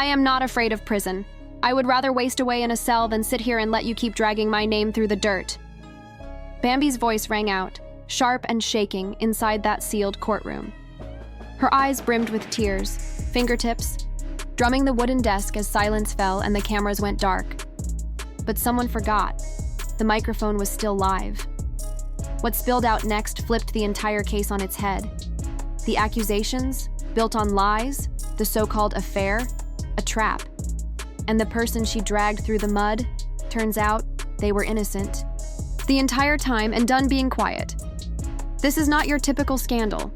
I am not afraid of prison. I would rather waste away in a cell than sit here and let you keep dragging my name through the dirt." Bambi's voice rang out, sharp and shaking, inside that sealed courtroom. Her eyes brimmed with tears, fingertips drumming the wooden desk as silence fell and the cameras went dark. But someone forgot. The microphone was still live. What spilled out next flipped the entire case on its head. The accusations, built on lies, the so-called affair, a trap. And the person she dragged through the mud, turns out they were innocent. The entire time and done being quiet. This is not your typical scandal.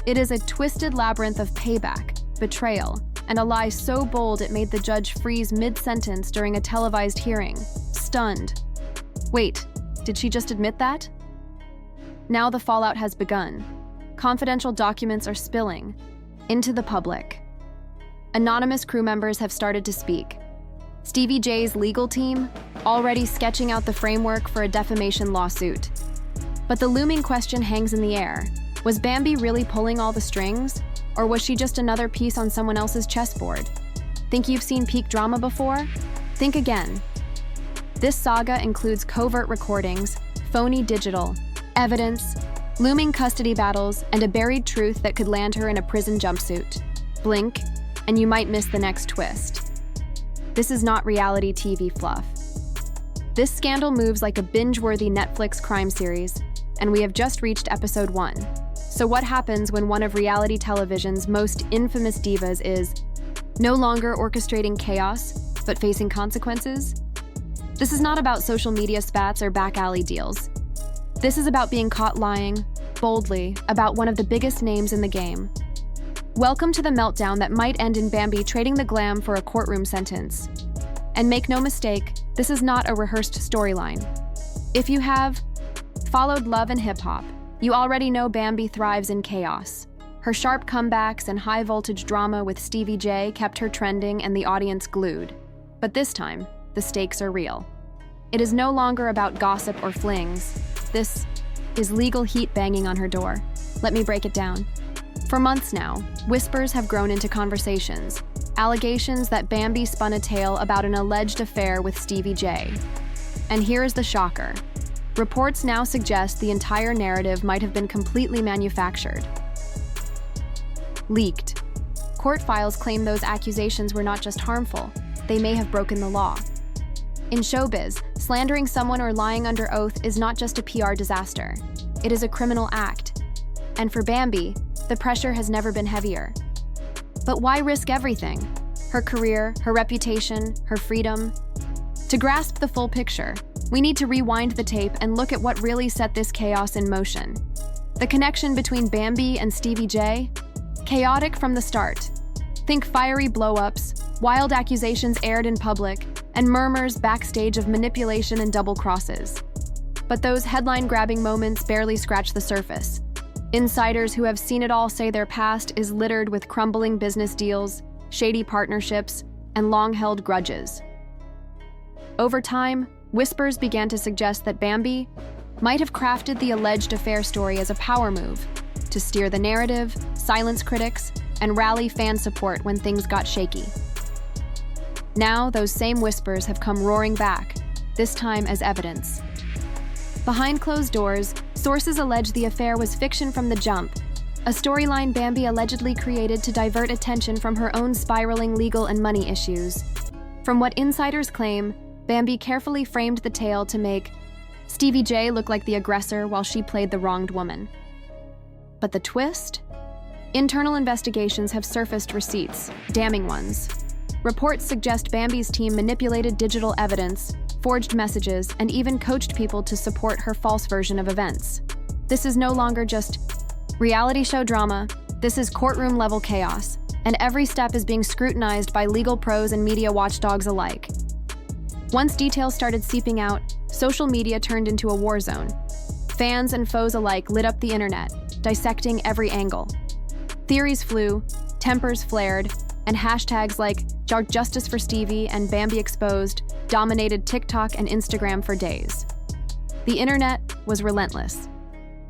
It is a twisted labyrinth of payback, betrayal, and a lie so bold it made the judge freeze mid-sentence during a televised hearing, stunned. Wait, did she just admit that? Now the fallout has begun. Confidential documents are spilling into the public. Anonymous crew members have started to speak. Stevie J's legal team already sketching out the framework for a defamation lawsuit. But the looming question hangs in the air. Was Bambi really pulling all the strings? Or was she just another piece on someone else's chessboard? Think you've seen peak drama before? Think again. This saga includes covert recordings, phony digital, evidence, looming custody battles, and a buried truth that could land her in a prison jumpsuit. Blink, and you might miss the next twist. This is not reality TV fluff. This scandal moves like a binge-worthy Netflix crime series, and we have just reached episode 1. So what happens when one of reality television's most infamous divas is no longer orchestrating chaos, but facing consequences? This is not about social media spats or back alley deals. This is about being caught lying, boldly, about one of the biggest names in the game. Welcome to the meltdown that might end in Bambi trading the glam for a courtroom sentence. And make no mistake, this is not a rehearsed storyline. If you have followed love and hip-hop, you already know Bambi thrives in chaos. Her sharp comebacks and high-voltage drama with Stevie J kept her trending and the audience glued. But this time, the stakes are real. It is no longer about gossip or flings. This is legal heat banging on her door. Let me break it down. For months now, whispers have grown into conversations, allegations that Bambi spun a tale about an alleged affair with Stevie J. And here is the shocker. Reports now suggest the entire narrative might have been completely manufactured. Leaked. Court files claim those accusations were not just harmful, they may have broken the law. In showbiz, slandering someone or lying under oath is not just a PR disaster. It is a criminal act. And for Bambi, the pressure has never been heavier. But why risk everything? Her career, her reputation, her freedom? To grasp the full picture, we need to rewind the tape and look at what really set this chaos in motion. The connection between Bambi and Stevie J? Chaotic from the start. Think fiery blow-ups, wild accusations aired in public, and murmurs backstage of manipulation and double crosses. But those headline-grabbing moments barely scratch the surface. Insiders who have seen it all say their past is littered with crumbling business deals, shady partnerships, and long-held grudges. Over time, whispers began to suggest that Bambi might have crafted the alleged affair story as a power move to steer the narrative, silence critics, and rally fan support when things got shaky. Now, those same whispers have come roaring back, this time as evidence. Behind closed doors, sources allege the affair was fiction from the jump, a storyline Bambi allegedly created to divert attention from her own spiraling legal and money issues. From what insiders claim, Bambi carefully framed the tale to make Stevie J look like the aggressor while she played the wronged woman. But the twist? Internal investigations have surfaced receipts, damning ones. Reports suggest Bambi's team manipulated digital evidence, forged messages, and even coached people to support her false version of events. This is no longer just reality show drama, this is courtroom-level chaos, and every step is being scrutinized by legal pros and media watchdogs alike. Once details started seeping out, social media turned into a war zone. Fans and foes alike lit up the internet, dissecting every angle. Theories flew, tempers flared, and hashtags like Justice for Stevie and Bambi Exposed dominated TikTok and Instagram for days. The internet was relentless.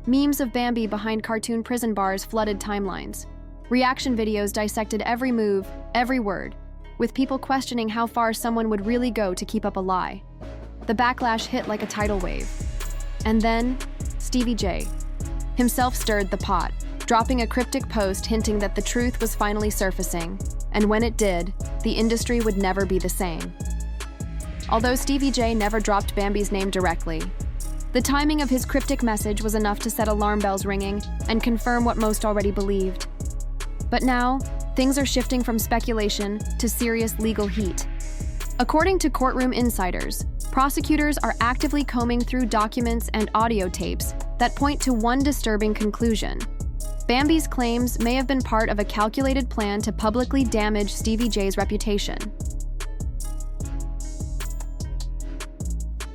Memes of Bambi behind cartoon prison bars flooded timelines. Reaction videos dissected every move, every word, with people questioning how far someone would really go to keep up a lie. The backlash hit like a tidal wave. And then, Stevie J himself stirred the pot, dropping a cryptic post hinting that the truth was finally surfacing, and when it did, the industry would never be the same. Although Stevie J never dropped Bambi's name directly, the timing of his cryptic message was enough to set alarm bells ringing and confirm what most already believed. But now, things are shifting from speculation to serious legal heat. According to courtroom insiders, prosecutors are actively combing through documents and audio tapes that point to one disturbing conclusion. Bambi's claims may have been part of a calculated plan to publicly damage Stevie J's reputation.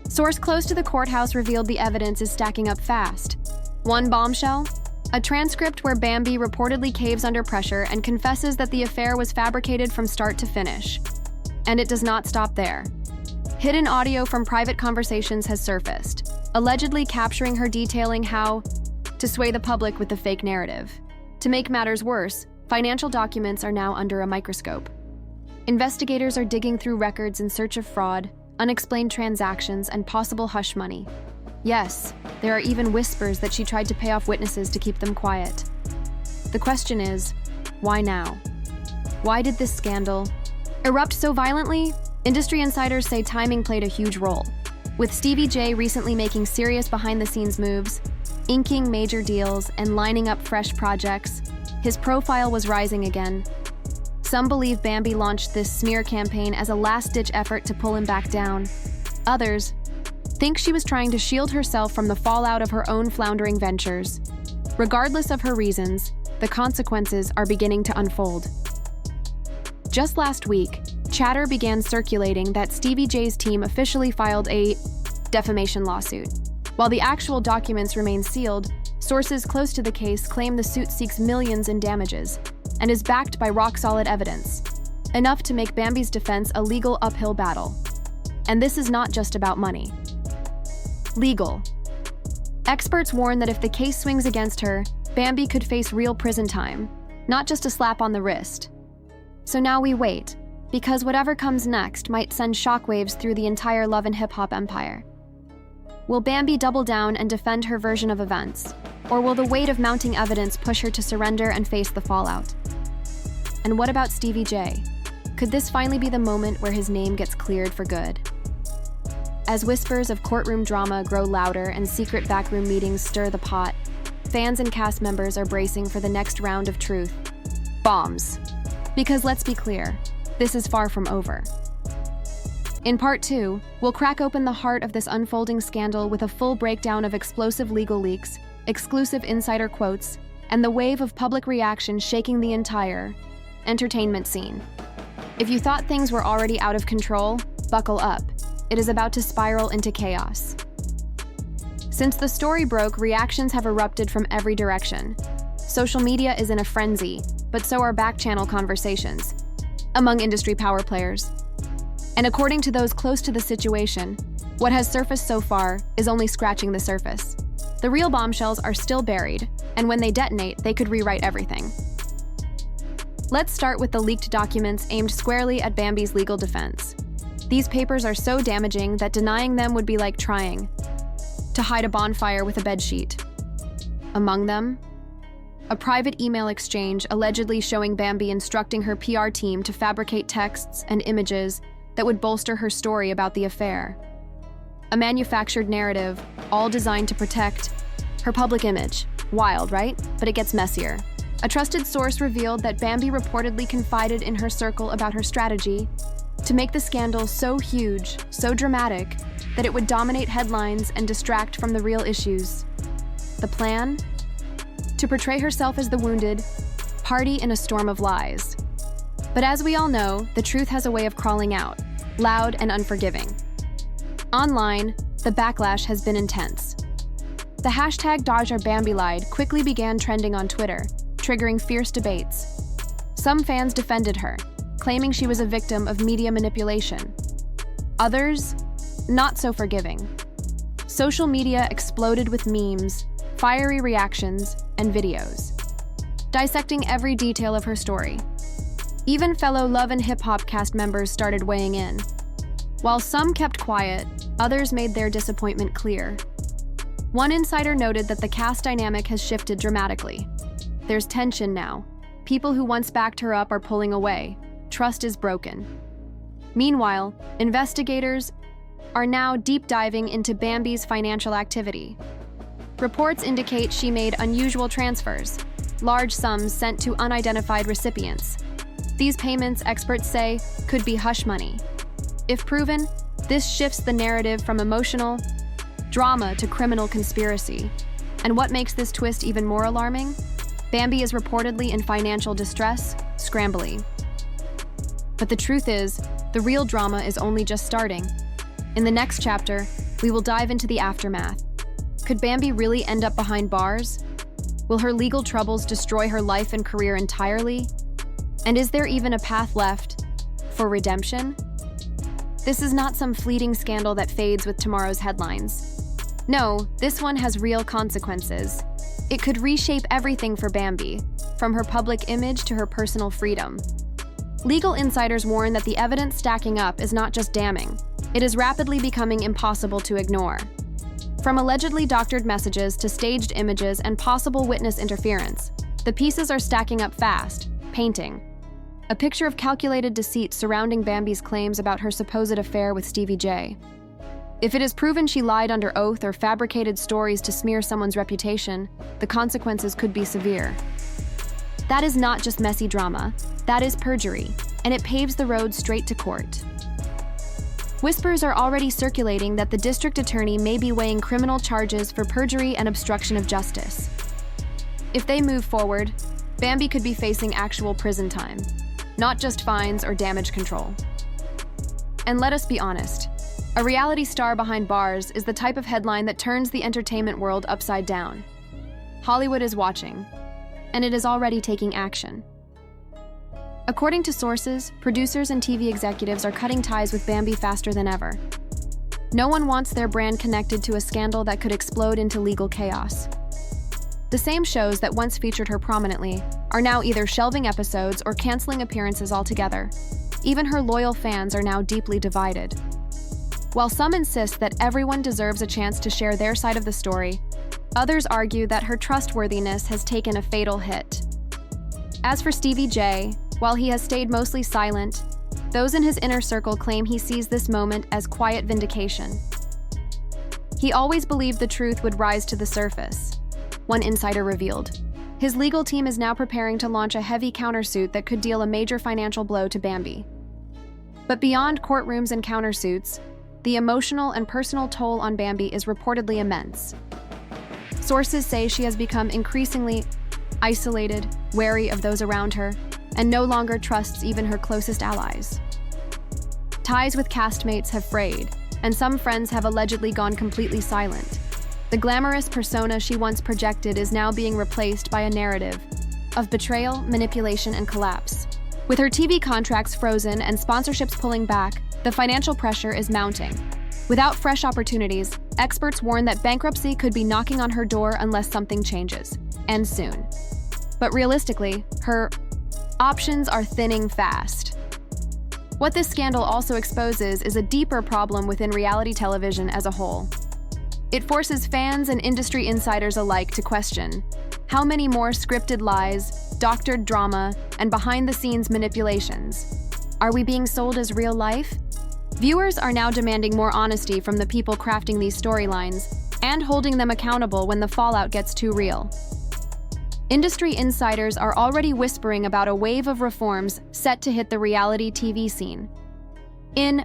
Source close to the courthouse revealed the evidence is stacking up fast. One bombshell? A transcript where Bambi reportedly caves under pressure and confesses that the affair was fabricated from start to finish. And it does not stop there. Hidden audio from private conversations has surfaced, allegedly capturing her detailing how to sway the public with the fake narrative. To make matters worse, financial documents are now under a microscope. Investigators are digging through records in search of fraud, unexplained transactions, and possible hush money. Yes, there are even whispers that she tried to pay off witnesses to keep them quiet. The question is, why now? Why did this scandal erupt so violently? Industry insiders say timing played a huge role. With Stevie J recently making serious behind-the-scenes moves, inking major deals, and lining up fresh projects, his profile was rising again. Some believe Bambi launched this smear campaign as a last-ditch effort to pull him back down. Others think she was trying to shield herself from the fallout of her own floundering ventures. Regardless of her reasons, the consequences are beginning to unfold. Just last week, chatter began circulating that Stevie J's team officially filed a defamation lawsuit. While the actual documents remain sealed, sources close to the case claim the suit seeks millions in damages and is backed by rock-solid evidence, enough to make Bambi's defense a legal uphill battle. And this is not just about money. Legal. Experts warn that if the case swings against her, Bambi could face real prison time, not just a slap on the wrist. So now we wait, because whatever comes next might send shockwaves through the entire love and hip-hop empire. Will Bambi double down and defend her version of events, or will the weight of mounting evidence push her to surrender and face the fallout? And what about Stevie J? Could this finally be the moment where his name gets cleared for good? As whispers of courtroom drama grow louder and secret backroom meetings stir the pot, fans and cast members are bracing for the next round of truth. Bombs. Because let's be clear, this is far from over. In Part 2, we'll crack open the heart of this unfolding scandal with a full breakdown of explosive legal leaks, exclusive insider quotes, and the wave of public reaction shaking the entire entertainment scene. If you thought things were already out of control, buckle up. It is about to spiral into chaos. Since the story broke, reactions have erupted from every direction. Social media is in a frenzy, but so are back-channel conversations among industry power players. And according to those close to the situation, what has surfaced so far is only scratching the surface. The real bombshells are still buried, and when they detonate, they could rewrite everything. Let's start with the leaked documents aimed squarely at Bambi's legal defense. These papers are so damaging that denying them would be like trying to hide a bonfire with a bedsheet. Among them, a private email exchange allegedly showing Bambi instructing her PR team to fabricate texts and images that would bolster her story about the affair. A manufactured narrative, all designed to protect her public image. Wild, right? But it gets messier. A trusted source revealed that Bambi reportedly confided in her circle about her strategy to make the scandal so huge, so dramatic, that it would dominate headlines and distract from the real issues. The plan? To portray herself as the wounded party in a storm of lies. But as we all know, the truth has a way of crawling out, loud and unforgiving. Online, the backlash has been intense. The hashtag #DodgeOurBambiLied quickly began trending on Twitter, triggering fierce debates. Some fans defended her, claiming she was a victim of media manipulation. Others, not so forgiving. Social media exploded with memes, fiery reactions, and videos, dissecting every detail of her story. Even fellow Love and Hip Hop cast members started weighing in. While some kept quiet, others made their disappointment clear. One insider noted that the cast dynamic has shifted dramatically. There's tension now. People who once backed her up are pulling away. Trust is broken. Meanwhile, investigators are now deep diving into Bambi's financial activity. Reports indicate she made unusual transfers, large sums sent to unidentified recipients. These payments, experts say, could be hush money. If proven, this shifts the narrative from emotional drama to criminal conspiracy. And what makes this twist even more alarming? Bambi is reportedly in financial distress, scrambly. But the truth is, the real drama is only just starting. In the next chapter, we will dive into the aftermath. Could Bambi really end up behind bars? Will her legal troubles destroy her life and career entirely? And is there even a path left for redemption? This is not some fleeting scandal that fades with tomorrow's headlines. No, this one has real consequences. It could reshape everything for Bambi, from her public image to her personal freedom. Legal insiders warn that the evidence stacking up is not just damning. It is rapidly becoming impossible to ignore. From allegedly doctored messages to staged images and possible witness interference, the pieces are stacking up fast, painting a picture of calculated deceit surrounding Bambi's claims about her supposed affair with Stevie J. If it is proven she lied under oath or fabricated stories to smear someone's reputation, the consequences could be severe. That is not just messy drama, that is perjury, and it paves the road straight to court. Whispers are already circulating that the district attorney may be weighing criminal charges for perjury and obstruction of justice. If they move forward, Bambi could be facing actual prison time, not just fines or damage control. And let us be honest, a reality star behind bars is the type of headline that turns the entertainment world upside down. Hollywood is watching, and it is already taking action. According to sources, producers and TV executives are cutting ties with Bambi faster than ever. No one wants their brand connected to a scandal that could explode into legal chaos. The same shows that once featured her prominently are now either shelving episodes or canceling appearances altogether. Even her loyal fans are now deeply divided. While some insist that everyone deserves a chance to share their side of the story, others argue that her trustworthiness has taken a fatal hit. As for Stevie J, while he has stayed mostly silent, those in his inner circle claim he sees this moment as quiet vindication. He always believed the truth would rise to the surface, one insider revealed. His legal team is now preparing to launch a heavy countersuit that could deal a major financial blow to Bambi. But beyond courtrooms and countersuits, the emotional and personal toll on Bambi is reportedly immense. Sources say she has become increasingly isolated, wary of those around her, and no longer trusts even her closest allies. Ties with castmates have frayed, and some friends have allegedly gone completely silent. The glamorous persona she once projected is now being replaced by a narrative of betrayal, manipulation, and collapse. With her TV contracts frozen and sponsorships pulling back, the financial pressure is mounting. Without fresh opportunities, experts warn that bankruptcy could be knocking on her door unless something changes, and soon. But realistically, her options are thinning fast. What this scandal also exposes is a deeper problem within reality television as a whole. It forces fans and industry insiders alike to question how many more scripted lies, doctored drama, and behind-the-scenes manipulations are we being sold as real life? Viewers are now demanding more honesty from the people crafting these storylines and holding them accountable when the fallout gets too real. Industry insiders are already whispering about a wave of reforms set to hit the reality TV scene. In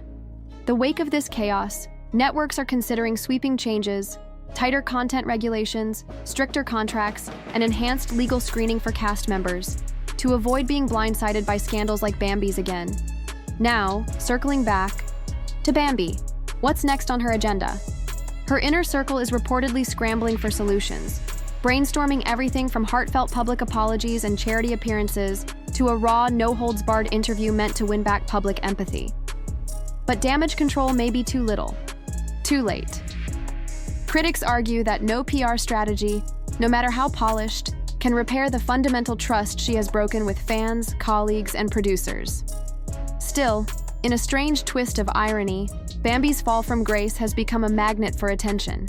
the wake of this chaos, networks are considering sweeping changes, tighter content regulations, stricter contracts, and enhanced legal screening for cast members to avoid being blindsided by scandals like Bambi's again. Now, circling back to Bambi, what's next on her agenda? Her inner circle is reportedly scrambling for solutions, brainstorming everything from heartfelt public apologies and charity appearances to a raw, no-holds-barred interview meant to win back public empathy. But damage control may be too little. Too late. Critics argue that no PR strategy, no matter how polished, can repair the fundamental trust she has broken with fans, colleagues, and producers. Still, in a strange twist of irony, Bambi's fall from grace has become a magnet for attention.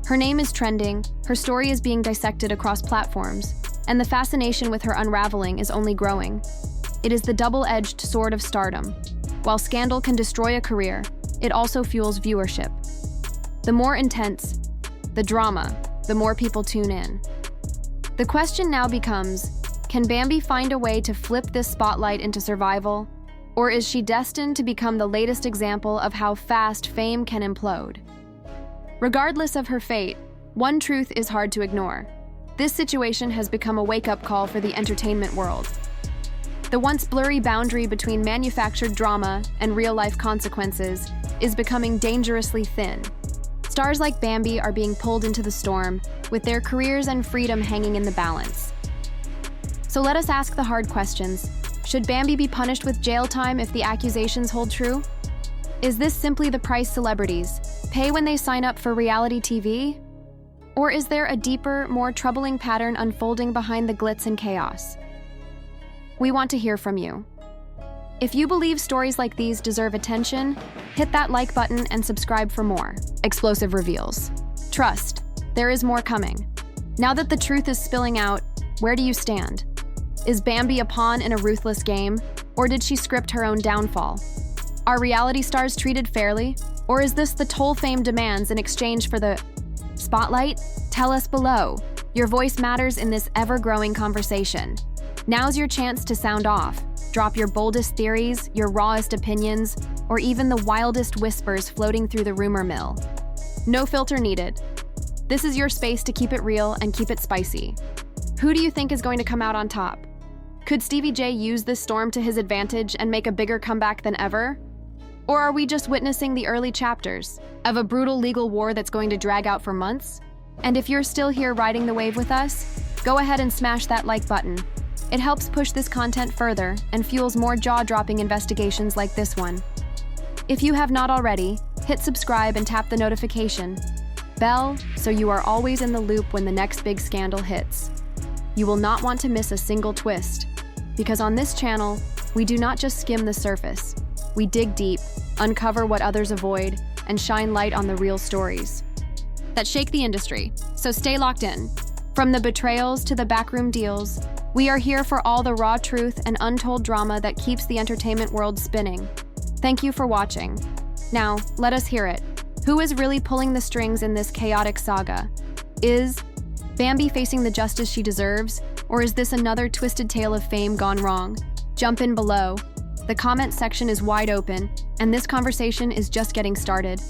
Her name is trending, her story is being dissected across platforms, and the fascination with her unraveling is only growing. It is the double-edged sword of stardom. While scandal can destroy a career, it also fuels viewership. The more intense the drama, the more people tune in. The question now becomes, can Bambi find a way to flip this spotlight into survival, or is she destined to become the latest example of how fast fame can implode? Regardless of her fate, one truth is hard to ignore. This situation has become a wake-up call for the entertainment world. The once blurry boundary between manufactured drama and real-life consequences is becoming dangerously thin. Stars like Bambi are being pulled into the storm, with their careers and freedom hanging in the balance. So let us ask the hard questions. Should Bambi be punished with jail time if the accusations hold true? Is this simply the price celebrities pay when they sign up for reality TV? Or is there a deeper, more troubling pattern unfolding behind the glitz and chaos? We want to hear from you. If you believe stories like these deserve attention, hit that like button and subscribe for more explosive reveals. Trust, there is more coming. Now that the truth is spilling out, where do you stand? Is Bambi a pawn in a ruthless game, or did she script her own downfall? Are reality stars treated fairly, or is this the toll fame demands in exchange for the spotlight? Tell us below. Your voice matters in this ever-growing conversation. Now's your chance to sound off. Drop your boldest theories, your rawest opinions, or even the wildest whispers floating through the rumor mill. No filter needed. This is your space to keep it real and keep it spicy. Who do you think is going to come out on top? Could Stevie J use this storm to his advantage and make a bigger comeback than ever? Or are we just witnessing the early chapters of a brutal legal war that's going to drag out for months? And if you're still here riding the wave with us, go ahead and smash that like button. It helps push this content further and fuels more jaw-dropping investigations like this one. If you have not already, hit subscribe and tap the notification bell so you are always in the loop when the next big scandal hits. You will not want to miss a single twist, because on this channel, we do not just skim the surface. We dig deep, uncover what others avoid, and shine light on the real stories that shake the industry. So stay locked in. From the betrayals to the backroom deals, we are here for all the raw truth and untold drama that keeps the entertainment world spinning. Thank you for watching. Now, let us hear it. Who is really pulling the strings in this chaotic saga? Is Bambi facing the justice she deserves, or is this another twisted tale of fame gone wrong? Jump in below. The comment section is wide open, and this conversation is just getting started.